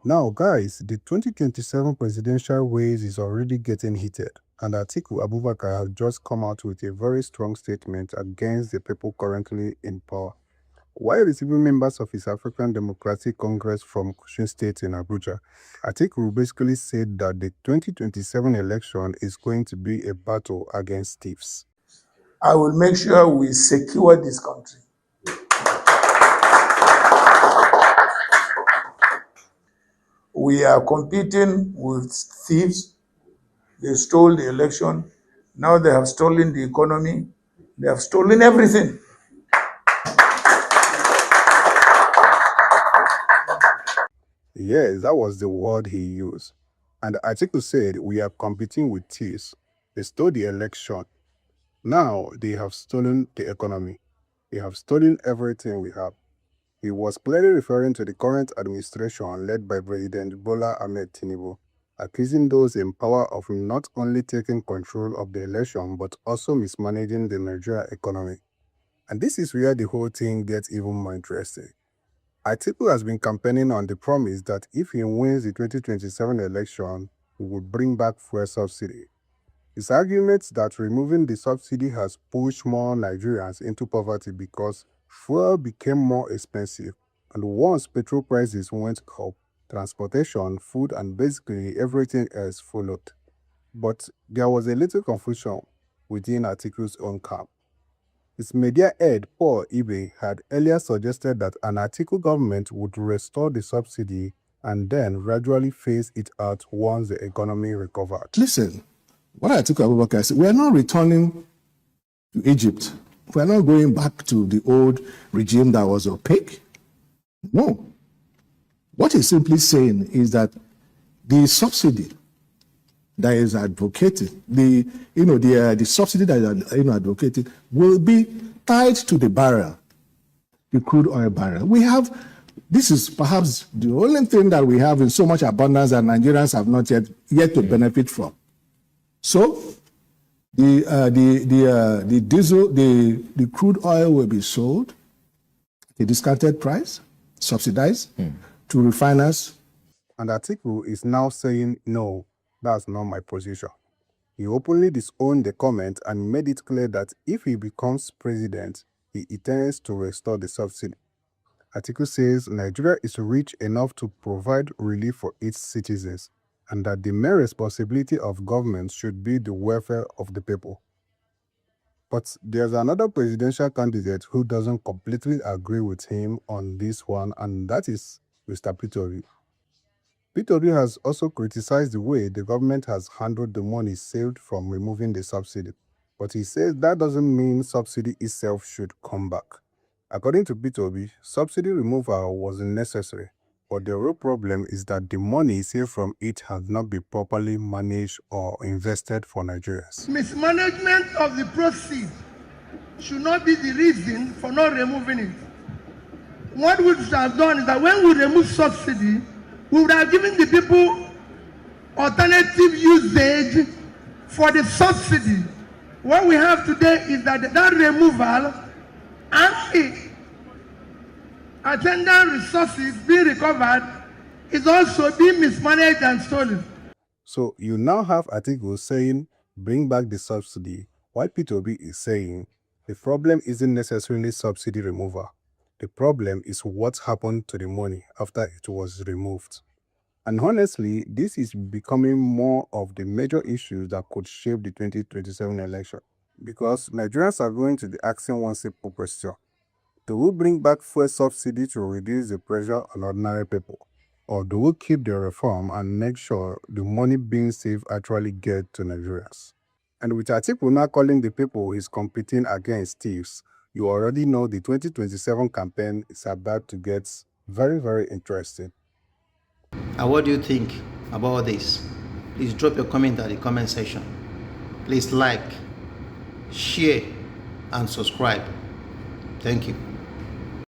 Now, guys, the 2027 presidential race is already getting heated, and Atiku Abubakar has just come out with a very strong statement against the people currently in power. While receiving members of his African Democratic Congress from Kushin State in Abuja, Atiku basically said that the 2027 election is going to be a battle against thieves. I will make sure we secure this country. We are competing with thieves. They stole the election. Now they have stolen the economy. They have stolen everything. Yes, that was the word he used. And Atiku said, we are competing with thieves. They stole the election. Now they have stolen the economy. They have stolen everything we have. He was clearly referring to the current administration led by President Bola Ahmed Tinubu, accusing those in power of not only taking control of the election but also mismanaging the Nigeria economy. And this is where the whole thing gets even more interesting. Atiku has been campaigning on the promise that if he wins the 2027 election, he would bring back fuel subsidy. His argument that removing the subsidy has pushed more Nigerians into poverty because fuel became more expensive, and once petrol prices went up, transportation, food, and basically everything else followed. But there was a little confusion within Atiku's own camp. His media head, Paul Ibe, had earlier suggested that an Atiku government would restore the subsidy and then gradually phase it out once the economy recovered. Listen, what Atiku Abubakar said, we are not returning to Egypt. We are not going back to the old regime that was opaque. No. What he's simply saying is that the subsidy that is advocated, the subsidy that is advocated will be tied to the barrel, the crude oil barrel. This is perhaps the only thing that we have in so much abundance that Nigerians have not yet to benefit from. So the diesel, the crude oil will be sold at a discounted price, subsidized to refiners. And Atiku is now saying, no, that's not my position. He openly disowned the comment and made it clear that if he becomes president, he intends to restore the subsidy. Atiku says Nigeria is rich enough to provide relief for its citizens, and that the main responsibility of government should be the welfare of the people. But there's another presidential candidate who doesn't completely agree with him on this one, and that is Mr. Peter. Peter has also criticized the way the government has handled the money saved from removing the subsidy. But he says that doesn't mean subsidy itself should come back. According to Peter, subsidy removal wasn't necessary, but the real problem is that the money saved from it has not been properly managed or invested for Nigerians. Mismanagement of the proceeds should not be the reason for not removing it. What we should have done is that when we remove subsidy, we would have given the people alternative usage for the subsidy. What we have today is that removal and the attendant resources being recovered is also being mismanaged and stolen. So you now have Atiku saying, bring back the subsidy, while P2B is saying, the problem isn't necessarily subsidy removal. The problem is what happened to the money after it was removed. And honestly, this is becoming more of the major issues that could shape the 2027 election. Because Nigerians are going to be asking one simple question. Do we bring back fuel subsidy to reduce the pressure on ordinary people? Or do we keep the reform and make sure the money being saved actually gets to Nigerians? And with Atiku now calling the people he's competing against thieves, you already know the 2027 campaign is about to get very, very interesting. And what do you think about this? Please drop your comment at the comment section. Please like, share, and subscribe. Thank you.